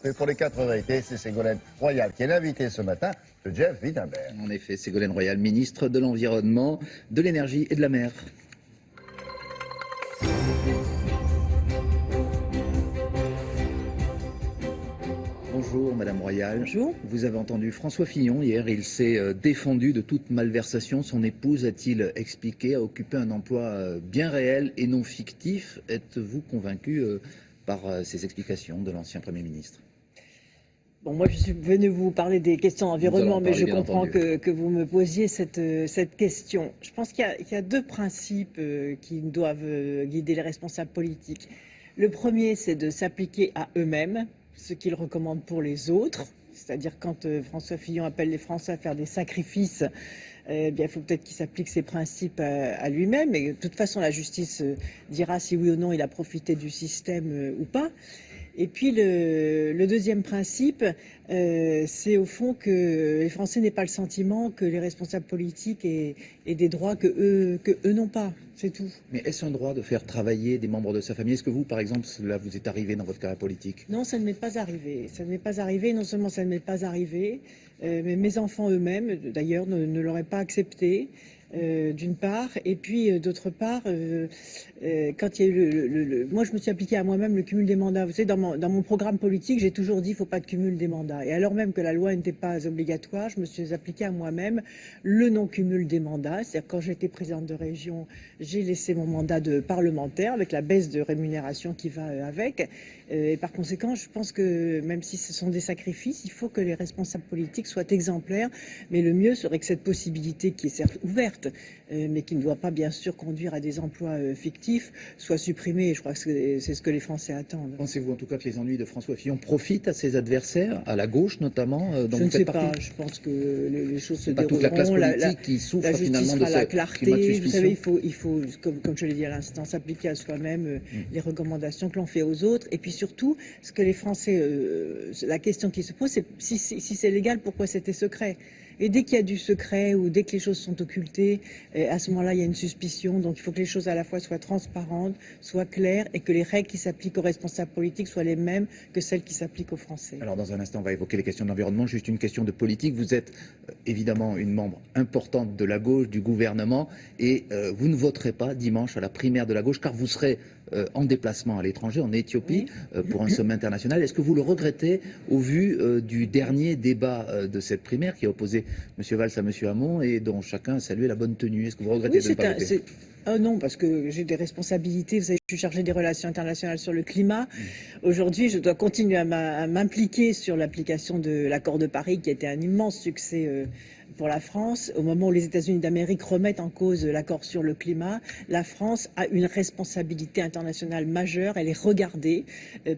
Mais pour les 4 vérités, c'est Ségolène Royal qui est l'invitée ce matin de Jeff Wittenberg. En effet, Ségolène Royal, ministre de l'Environnement, de l'Énergie et de la Mer. Bonjour Madame Royal. Bonjour. Vous avez entendu François Fillon hier, il s'est défendu de toute malversation. Son épouse, a-t-il expliqué, a occupé un emploi bien réel et non fictif. Êtes-vous convaincu par ces explications de l'ancien Premier ministre? Bon, moi, je suis venu vous parler des questions d'environnement, mais je comprends que vous me posiez cette question. Je pense qu'il y a deux principes qui doivent guider les responsables politiques. Le premier, c'est de s'appliquer à eux-mêmes, ce qu'ils recommandent pour les autres. C'est-à-dire quand François Fillon appelle les Français à faire des sacrifices, bien, il faut peut-être qu'il s'applique ces principes à lui-même. Et de toute façon, la justice dira si oui ou non il a profité du système ou pas. Et puis le deuxième principe, c'est au fond que les Français n'aient pas le sentiment que les responsables politiques aient des droits que eux n'ont pas. C'est tout. Mais est-ce un droit de faire travailler des membres de sa famille? Est-ce que vous, par exemple, cela vous est arrivé dans votre carrière politique? Non, ça ne m'est pas arrivé. Ça ne m'est pas arrivé. Non seulement ça ne m'est pas arrivé, mais mes enfants eux-mêmes, d'ailleurs, ne l'auraient pas accepté. D'une part, et puis d'autre part, quand il y a eu moi je me suis appliqué à moi-même le cumul des mandats. Vous savez, dans mon programme politique, j'ai toujours dit qu'il ne faut pas de cumul des mandats. Et alors même que la loi n'était pas obligatoire, je me suis appliqué à moi-même le non-cumul des mandats. C'est-à-dire quand j'étais présidente de région, j'ai laissé mon mandat de parlementaire avec la baisse de rémunération qui va avec. Et par conséquent, je pense que même si ce sont des sacrifices, il faut que les responsables politiques soient exemplaires. Mais le mieux serait que cette possibilité, qui est certes ouverte, mais qui ne doit pas bien sûr conduire à des emplois fictifs, soit supprimée. Et je crois que c'est ce que les Français attendent. Pensez-vous en tout cas que les ennuis de François Fillon profitent à ses adversaires, à la gauche notamment, dont je vous ne sais faites pas. partie? Je pense que les choses se pas dérouleront. toute la classe politique qui souffre la justice finalement de fera la ce clarté. climat de Vous suspicion. savez, il faut comme je l'ai dit à l'instant, s'appliquer à soi-même les recommandations que l'on fait aux autres. Et puis surtout, ce que les Français, la question qui se pose, c'est si c'est légal, pourquoi c'était secret? Et dès qu'il y a du secret ou dès que les choses sont occultées, à ce moment-là, il y a une suspicion. Donc il faut que les choses à la fois soient transparentes, soient claires et que les règles qui s'appliquent aux responsables politiques soient les mêmes que celles qui s'appliquent aux Français. Alors dans un instant, on va évoquer les questions de l'environnement. Juste une question de politique. Vous êtes évidemment une membre importante de la gauche, du gouvernement, et vous ne voterez pas dimanche à la primaire de la gauche, car vous serez en déplacement à l'étranger, en Éthiopie, pour un sommet international. Est-ce que vous le regrettez au vu du dernier débat de cette primaire qui a opposé M. Valls à M. Hamon et dont chacun a salué la bonne tenue? Est-ce que vous regrettez de ne pas voter? Non, parce que j'ai des responsabilités. Vous savez, je suis chargée des relations internationales sur le climat. Aujourd'hui, je dois continuer à m'impliquer sur l'application de l'accord de Paris, qui a été un immense succès pour la France. Au moment où les États-Unis d'Amérique remettent en cause l'accord sur le climat, la France a une responsabilité internationale majeure. Elle est regardée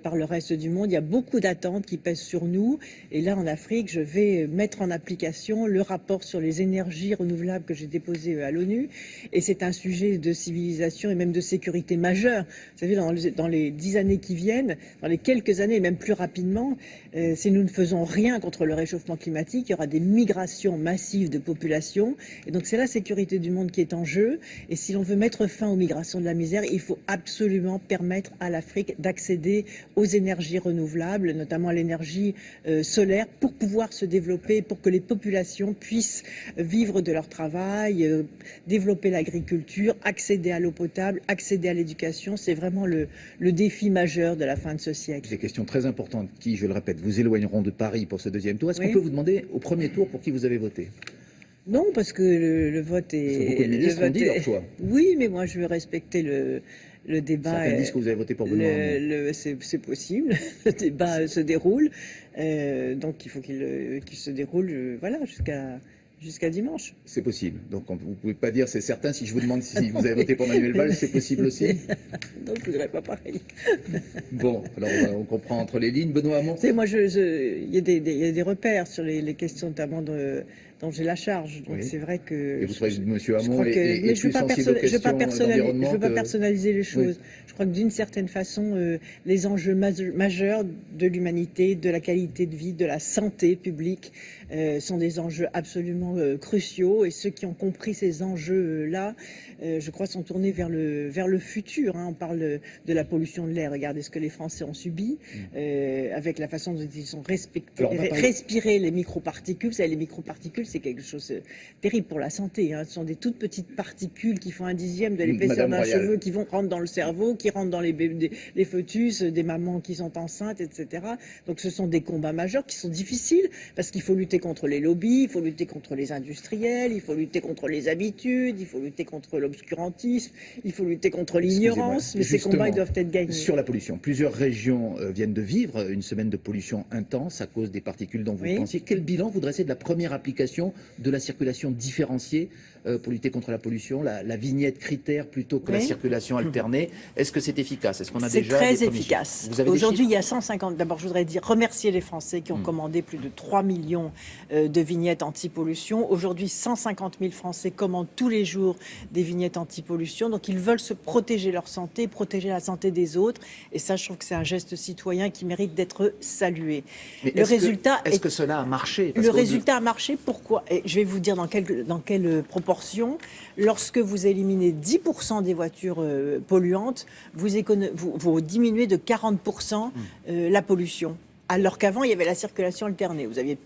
par le reste du monde. Il y a beaucoup d'attentes qui pèsent sur nous. Et là, en Afrique, je vais mettre en application le rapport sur les énergies renouvelables que j'ai déposé à l'ONU. Et c'est un sujet de civilisation et même de sécurité majeure. Vous savez, dans les 10 années qui viennent, dans les quelques années, et même plus rapidement, si nous ne faisons rien contre le réchauffement climatique, il y aura des migrations massives de population. Et donc c'est la sécurité du monde qui est en jeu. Et si l'on veut mettre fin aux migrations de la misère, il faut absolument permettre à l'Afrique d'accéder aux énergies renouvelables, notamment à l'énergie solaire, pour pouvoir se développer, pour que les populations puissent vivre de leur travail, développer l'agriculture, accéder à l'eau potable, accéder à l'éducation. C'est vraiment le défi majeur de la fin de ce siècle. Des questions très importantes qui, je le répète, vous éloigneront de Paris pour ce deuxième tour. Est-ce qu'on peut vous demander au premier tour pour qui vous avez voté? Non, parce que le vote est... Parce que beaucoup de ministres ont dit leur choix. Oui, mais moi je veux respecter le débat. Certains disent que vous avez voté pour Benoît Hamon. C'est possible, le débat se déroule. Donc il faut qu'il se déroule voilà, jusqu'à dimanche. C'est possible. Donc vous ne pouvez pas dire c'est certain. Si je vous demande si vous avez voté pour Manuel Valls, c'est possible aussi? Non, je ne voudrais pas pareil. Bon, alors on comprend entre les lignes. Benoît Hamon. Tu sais, moi, il y a des repères sur les questions notamment dont j'ai la charge. Donc Oui. c'est vrai que... Et vous trouvez que M. je Hamon crois que- est mais je plus veux pas sensible aux je veux pas questions d'environnement je veux pas que- personnaliser les choses. Oui. Je crois que d'une certaine façon, les enjeux majeurs de l'humanité, de la qualité de vie, de la santé publique, sont des enjeux absolument cruciaux. Et ceux qui ont compris ces enjeux-là, je crois, sont tournés vers le futur. Hein. On parle de la pollution de l'air. Regardez ce que les Français ont subi avec la façon dont ils ont Alors, on va parler- respiré les microparticules. Vous savez, les microparticules, c'est quelque chose de terrible pour la santé. Hein. Ce sont des toutes petites particules qui font 1/10 de l'épaisseur Madame d'un Royal. cheveu, qui vont rentrer dans le cerveau, qui rentrent dans les fœtus, des mamans qui sont enceintes, etc. Donc ce sont des combats majeurs qui sont difficiles parce qu'il faut lutter contre les lobbies, il faut lutter contre les industriels, il faut lutter contre les habitudes, il faut lutter contre l'obscurantisme, il faut lutter contre l'ignorance, mais ces Justement, combats ils doivent être gagnés. Sur la pollution, plusieurs régions viennent de vivre une semaine de pollution intense à cause des particules dont vous Oui. pensiez. Quel bilan vous dressez de la première application de la circulation différenciée pour lutter contre la pollution, la vignette critère plutôt que la Oui. circulation alternée? Est-ce que c'est efficace? Est-ce qu'on a C'est déjà très des premiers efficace. chiffres? Vous avez des Aujourd'hui, chiffres il y a 150. D'abord, je voudrais remercier les Français qui ont commandé plus de 3 millions de vignettes anti-pollution. Aujourd'hui, 150 000 Français commandent tous les jours des vignettes anti-pollution. Donc, ils veulent se protéger leur santé, protéger la santé des autres. Et ça, je trouve que c'est un geste citoyen qui mérite d'être salué. Mais Le résultat est-ce que cela a marché? Parce Le qu'au- résultat a marché. Pourquoi? Et je vais vous dire dans quelle proportion. Lorsque vous éliminez 10% des voitures polluantes, vous diminuez de 40% la pollution. Alors qu'avant, il y avait la circulation alternée. Vous aviez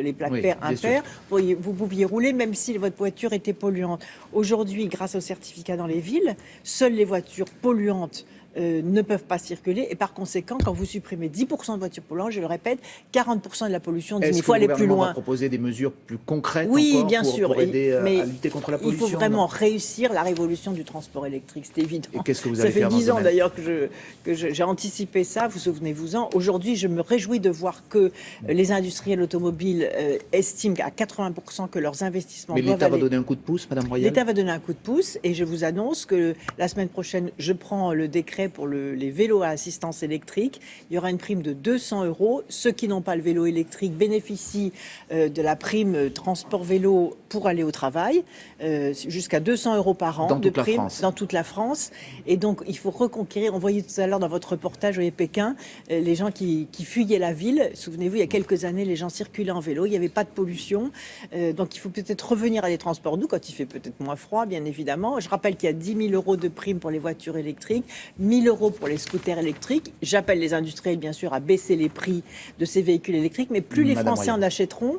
les plaques Oui, paires, bien sûr. impaires. Vous pouviez rouler même si votre voiture était polluante. Aujourd'hui, grâce aux certificats dans les villes, seules les voitures polluantes ne peuvent pas circuler. Et par conséquent, quand vous supprimez 10% de voitures polluantes, je le répète, 40% de la pollution diminue. Est-ce Il que faut le aller plus gouvernement va loin. proposer des mesures plus concrètes Oui, encore bien sûr. pour aider Mais à lutter contre la il pollution? faut vraiment Non. réussir la révolution du transport électrique, c'est évident. Et qu'est-ce que vous Ça allez fait faire dans ce 10 ans domaine? d'ailleurs que j'ai anticipé ça, vous souvenez-vous-en. Aujourd'hui, je me réjouis de voir que les industriels automobiles estiment à 80% que leurs investissements Mais doivent l'État va aller... donner un coup de pouce, Madame Royal? L'État va donner un coup de pouce et je vous annonce que la semaine prochaine, je prends le décret pour les vélos à assistance électrique. Il y aura une prime de 200 €. Ceux qui n'ont pas le vélo électrique bénéficient de la prime transport vélo pour aller au travail, jusqu'à 200 € par an Dans de toute la prime France. dans toute la France. Et donc, il faut reconquérir. On voyait tout à l'heure dans votre reportage, vous voyez Pékin, les gens qui fuyaient la ville. Souvenez-vous, il y a quelques années, les gens circulaient en vélo, il n'y avait pas de pollution. Donc, il faut peut-être revenir à des transports doux quand il fait peut-être moins froid, bien évidemment. Je rappelle qu'il y a 10 000 € de prime pour les voitures électriques, 1 000 € pour les scooters électriques. J'appelle les industriels, bien sûr, à baisser les prix de ces véhicules électriques, mais plus les Madame Français Royal. en achèteront,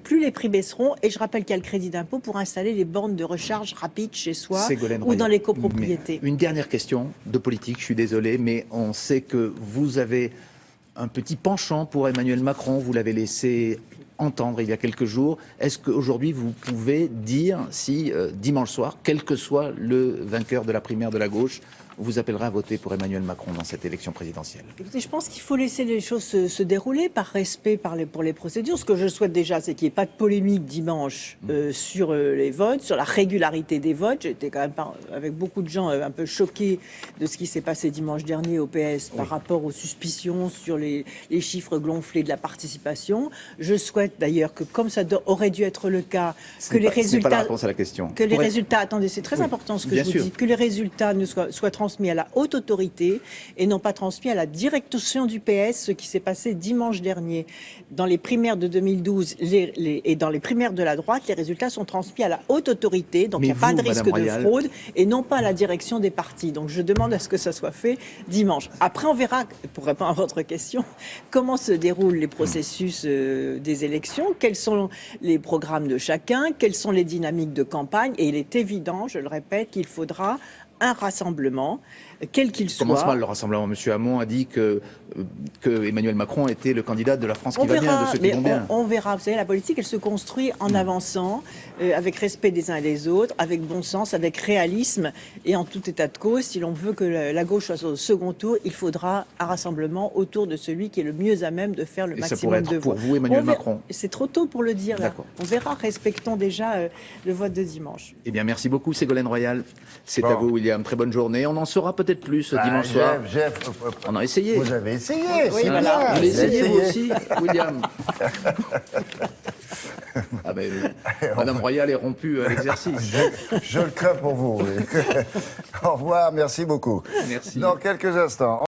plus les prix baisseront. Et je rappelle qu'il y a le crédit d'impôt pour installer les bornes de recharge rapide chez soi Ségolène ou Royal. dans les copropriétés. Mais une dernière question de politique, je suis désolé, mais on sait que vous avez un petit penchant pour Emmanuel Macron, vous l'avez laissé entendre il y a quelques jours. Est-ce qu'aujourd'hui vous pouvez dire si dimanche soir, quel que soit le vainqueur de la primaire de la gauche, vous appellerez à voter pour Emmanuel Macron dans cette élection présidentielle? Écoutez, je pense qu'il faut laisser les choses se dérouler par respect pour les procédures. Ce que je souhaite déjà, c'est qu'il n'y ait pas de polémique dimanche sur les votes, sur la régularité des votes. J'étais quand même avec beaucoup de gens un peu choqués de ce qui s'est passé dimanche dernier au PS par rapport aux suspicions sur les chiffres gonflés de la participation. Je souhaite d'ailleurs que, comme ça aurait dû être le cas, que les Ce n'est pas la résultats... réponse à la question. Que les résultats, attendez, c'est très important ce que bien je vous sûr. dis, que les résultats ne soient transmis à la haute autorité et non pas transmis à la direction du PS, ce qui s'est passé dimanche dernier. Dans les primaires de 2012 et dans les primaires de la droite, les résultats sont transmis à la haute autorité, donc il n'y a pas de risque Madame de Royal, fraude et non pas à la direction des partis. Donc je demande à ce que ça soit fait dimanche. Après, on verra, pour répondre à votre question, comment se déroulent les processus des élections, quels sont les programmes de chacun, quelles sont les dynamiques de campagne. Et il est évident, je le répète, qu'il faudra un rassemblement, quel qu'il soit. Commence mal le rassemblement. Monsieur Hamon a dit que Emmanuel Macron était le candidat de la France qui On va bien, verra, de ceux qui mais vont bien. on verra. Vous savez, la politique, elle se construit en avançant, avec respect des uns et des autres, avec bon sens, avec réalisme, et en tout état de cause. Si l'on veut que la gauche soit au second tour, il faudra un rassemblement autour de celui qui est le mieux à même de faire le Et ça maximum pourrait de être pour voix. vous, Emmanuel On verra. Macron. C'est trop tôt pour le dire. Là. D'accord. On verra. Respectons déjà le vote de dimanche. Eh bien, merci beaucoup, Ségolène Royal. C'est Bon. à vous, William. Très bonne journée. On en saura peut-être plus ce dimanche soir. Jeff, On a essayé. vous avez essayé. Oui, c'est voilà. bien, Vous l'avez essayé, vous essayé. aussi, William. Ah ben, Madame Royal est rompue à l'exercice. Je le crains pour vous. Oui. Au revoir, merci beaucoup. Merci. Dans quelques instants.